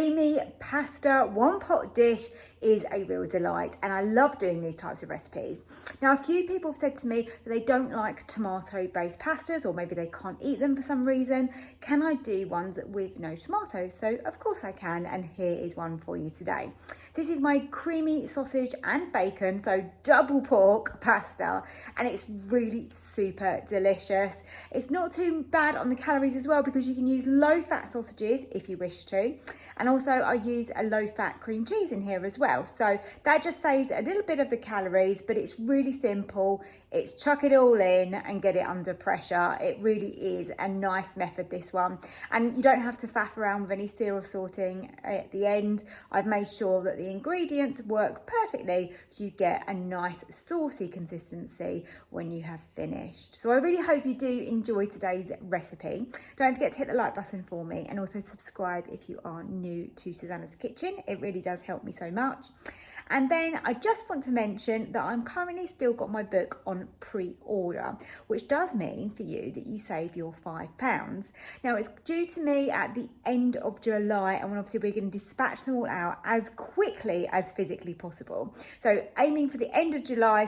creamy pasta one pot dish is a real delight, and I love doing these types of recipes. Now, a few people have said to me that they don't like tomato based pastas, or maybe they can't eat them for some reason. Can I do ones with no tomatoes? So of course I can, and here is one for you today. This is my creamy sausage and bacon, so double pork pasta, and it's really super delicious. It's not too bad on the calories as well, because you can use low fat sausages if you wish to, and also I use a low fat cream cheese in here as well, so that just saves a little bit of the calories, but it's really simple. It's chuck it all in and get it under pressure. It really is a nice method, this one, and you don't have to faff around with any cereal sorting at the end. I've made sure that the ingredients work perfectly so you get a nice saucy consistency when you have finished. So I really hope you do enjoy today's recipe. Don't forget to hit the like button for me, and also subscribe if you are new to Susannah's Kitchen. It really does help me so much. And then I just want to mention that I'm currently still got my book on pre-order, which does mean for you that you save your £5. Now, it's due to me at the end of July, and obviously we're going to dispatch them all out as quickly as physically possible. So aiming for the end of July,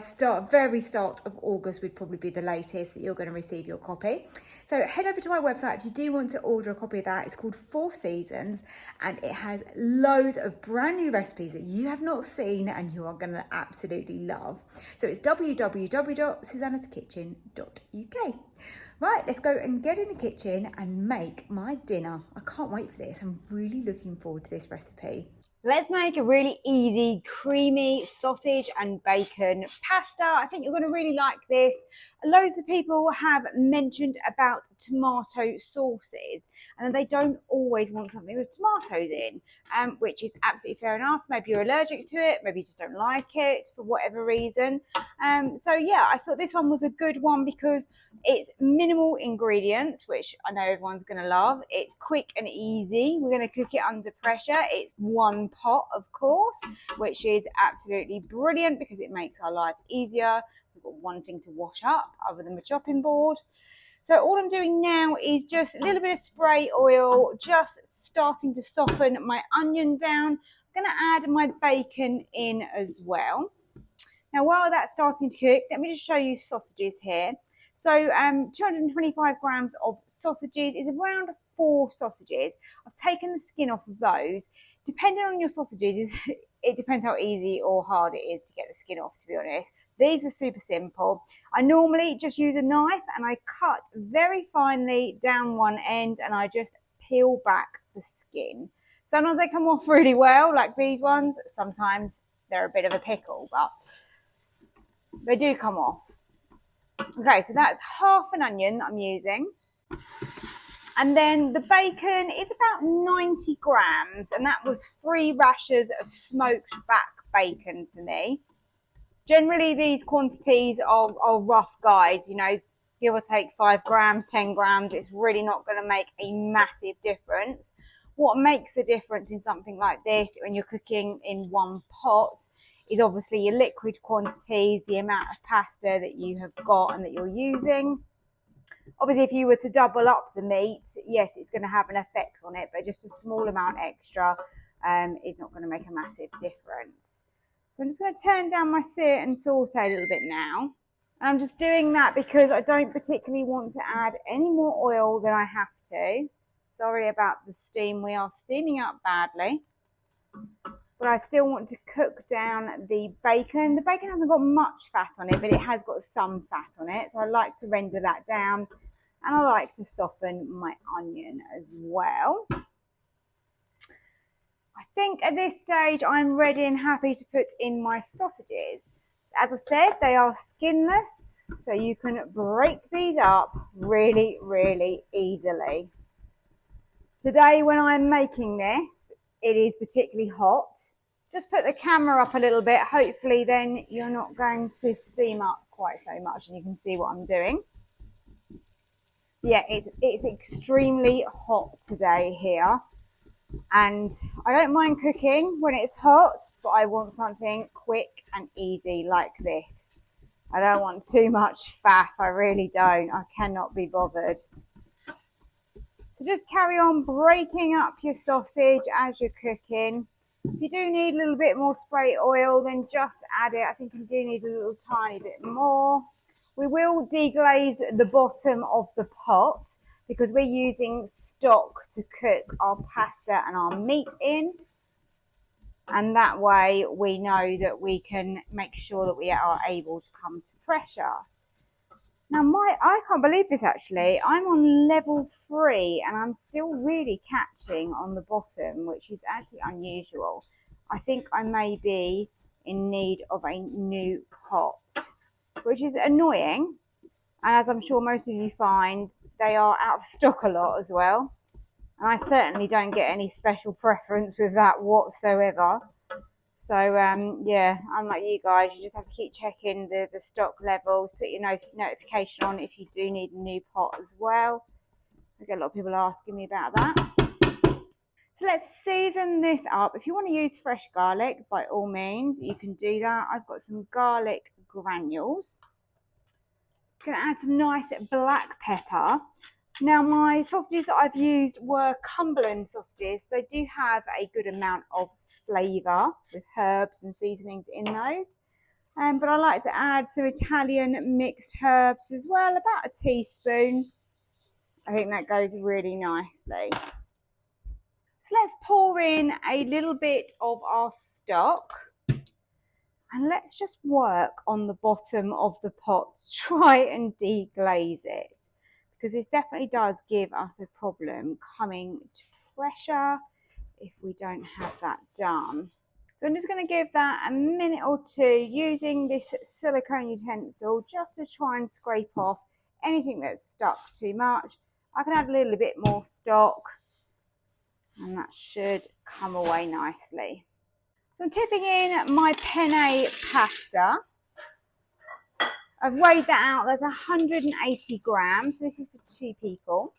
very start of August would probably be the latest that you're going to receive your copy. So head over to my website if you do want to order a copy of that. It's called 4 Seasons, and it has loads of brand new recipes that you have not seen and you are going to absolutely love. So it's www.susannaskitchen.uk. Right, let's go and get in the kitchen and make my dinner. I can't wait for this. I'm really looking forward to this recipe. Let's make a really easy, creamy sausage and bacon pasta. I think you're going to really like this. Loads of people have mentioned about tomato sauces, and they don't always want something with tomatoes in, which is absolutely fair enough. Maybe you're allergic to it, maybe you just don't like it for whatever reason. So yeah, I thought this one was a good one because it's minimal ingredients, which I know everyone's going to love. It's quick and easy. We're going to cook it under pressure. It's one pot, of course, which is absolutely brilliant because it makes our life easier. We've got one thing to wash up other than the chopping board. So all I'm doing now is just a little bit of spray oil, just starting to soften my onion down. I'm going to add my bacon in as well. Now, while that's starting to cook, let me just show you sausages here. So 225 grams of sausages is around 4 sausages. I've taken the skin off of those. Depending on your sausages, it depends how easy or hard it is to get the skin off, to be honest. These were super simple. I normally just use a knife and I cut very finely down one end and I just peel back the skin. Sometimes they come off really well, like these ones. Sometimes they're a bit of a pickle, but they do come off. Okay, so that's half an onion that I'm using. And then the bacon is about 90 grams, and that was 3 rashers of smoked back bacon for me. Generally, these quantities are rough guides, you know, give or take 5 grams, 10 grams. It's really not going to make a massive difference. What makes a difference in something like this when you're cooking in one pot is obviously your liquid quantities, the amount of pasta that you have got and that you're using. Obviously, if you were to double up the meat, yes, it's going to have an effect on it, but just a small amount extra is not going to make a massive difference. So I'm just going to turn down my sear and saute a little bit now. And I'm just doing that because I don't particularly want to add any more oil than I have to. Sorry about the steam, we are steaming up badly. But I still want to cook down the bacon. The bacon hasn't got much fat on it, but it has got some fat on it. So I like to render that down, and I like to soften my onion as well. I think at this stage I'm ready and happy to put in my sausages. So as I said, they are skinless, so you can break these up really, really easily. Today when I'm making this, it is particularly hot. Just put the camera up a little bit. Hopefully then you're not going to steam up quite so much and you can see what I'm doing. Yeah, it's extremely hot today here. And I don't mind cooking when it's hot, but I want something quick and easy like this. I don't want too much faff, I really don't. I cannot be bothered. So just carry on breaking up your sausage as you're cooking. If you do need a little bit more spray oil, then just add it. I think you do need a little tiny bit more. We will deglaze the bottom of the pot because we're using stock to cook our pasta and our meat in. And that way we know that we can make sure that we are able to come to pressure. Now I can't believe this actually. I'm on level 3 and I'm still really catching on the bottom, which is actually unusual. I think I may be in need of a new pot, which is annoying. And as I'm sure most of you find, they are out of stock a lot as well. And I certainly don't get any special preference with that whatsoever. So yeah, unlike you guys, you just have to keep checking the stock levels, put your notification on if you do need a new pot as well. I get a lot of people asking me about that. So let's season this up. If you want to use fresh garlic, by all means, you can do that. I've got some garlic granules. I'm going to add some nice black pepper. Now my sausages that I've used were Cumberland sausages. They do have a good amount of flavour with herbs and seasonings in those. But I like to add some Italian mixed herbs as well, about a teaspoon. I think that goes really nicely. So let's pour in a little bit of our stock. And let's just work on the bottom of the pot to try and deglaze it, because this definitely does give us a problem coming to pressure if we don't have that done. So I'm just going to give that a minute or two using this silicone utensil just to try and scrape off anything that's stuck too much. I can add a little bit more stock and that should come away nicely. So I'm tipping in my penne pasta. I've weighed that out. There's 180 grams. This is for 2 people.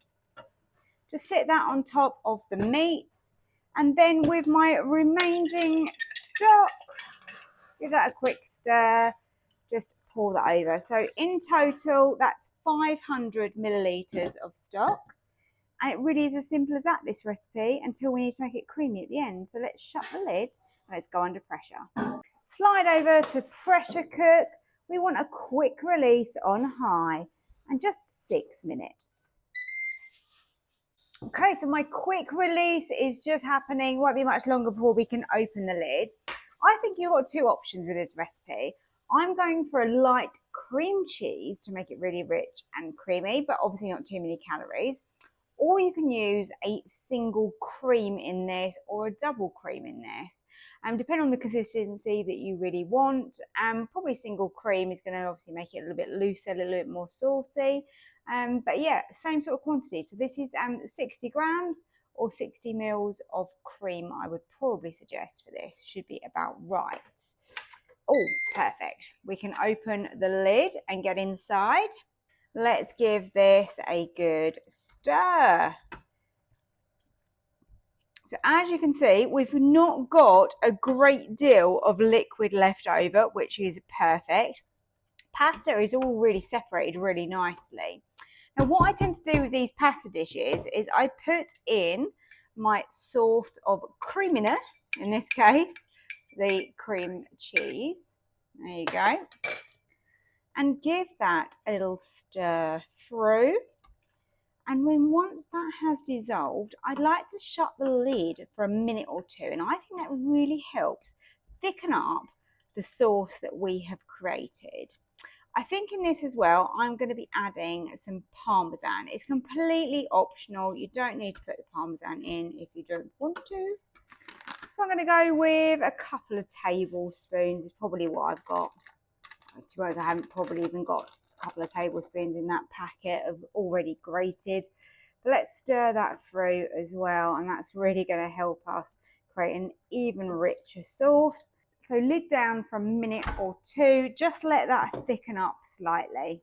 Just sit that on top of the meat. And then with my remaining stock, give that a quick stir. Just pour that over. So in total, that's 500 millilitres of stock. And it really is as simple as that, this recipe, until we need to make it creamy at the end. So let's shut the lid and let's go under pressure. Slide over to pressure cook. We want a quick release on high and just 6 minutes. Okay, so my quick release is just happening. Won't be much longer before we can open the lid. I think you've got 2 options with this recipe. I'm going for a light cream cheese to make it really rich and creamy, but obviously not too many calories. Or you can use a single cream in this or a double cream in this. Depending on the consistency that you really want. Probably single cream is going to obviously make it a little bit looser, a little bit more saucy. But yeah, same sort of quantity. So this is 60 grams or 60 mils of cream I would probably suggest for this. Should be about right. Oh, perfect. We can open the lid and get inside. Let's give this a good stir. So as you can see, we've not got a great deal of liquid left over, which is perfect. Pasta is all really separated really nicely. Now what I tend to do with these pasta dishes is I put in my source of creaminess, in this case, the cream cheese. There you go. And give that a little stir through. And when once that has dissolved, I'd like to shut the lid for a minute or 2. And I think that really helps thicken up the sauce that we have created. I think in this as well, I'm going to be adding some Parmesan. It's completely optional. You don't need to put the Parmesan in if you don't want to. So I'm going to go with a couple of tablespoons is probably what I've got. To be honest, I haven't probably even got a couple of tablespoons in that packet of already grated. But let's stir that through as well, and that's really going to help us create an even richer sauce. So lid down for a minute or 2, just let that thicken up slightly.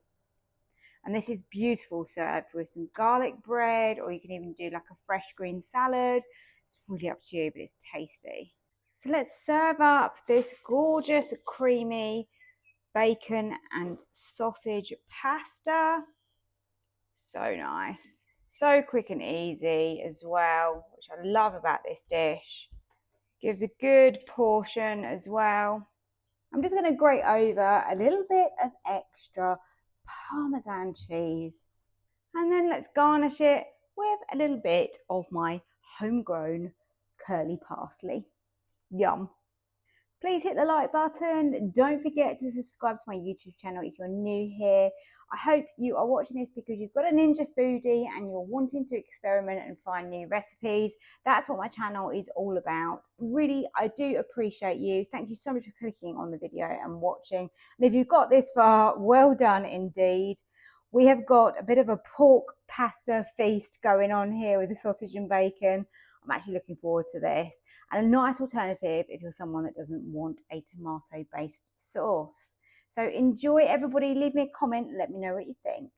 And this is beautiful served with some garlic bread, or you can even do like a fresh green salad. It's really up to you, but it's tasty. So let's serve up this gorgeous creamy bacon and sausage pasta. So nice. So quick and easy as well, which I love about this dish. Gives a good portion as well. I'm just going to grate over a little bit of extra Parmesan cheese. And then let's garnish it with a little bit of my homegrown curly parsley. Yum. Please hit the like button. Don't forget to subscribe to my YouTube channel if you're new here. I hope you are watching this because you've got a Ninja Foodie and you're wanting to experiment and find new recipes. That's what my channel is all about. Really, I do appreciate you. Thank you so much for clicking on the video and watching. And if you've got this far, well done indeed. We have got a bit of a pork pasta feast going on here with the sausage and bacon. I'm actually looking forward to this. And a nice alternative if you're someone that doesn't want a tomato-based sauce. So enjoy, everybody. Leave me a comment. Let me know what you think.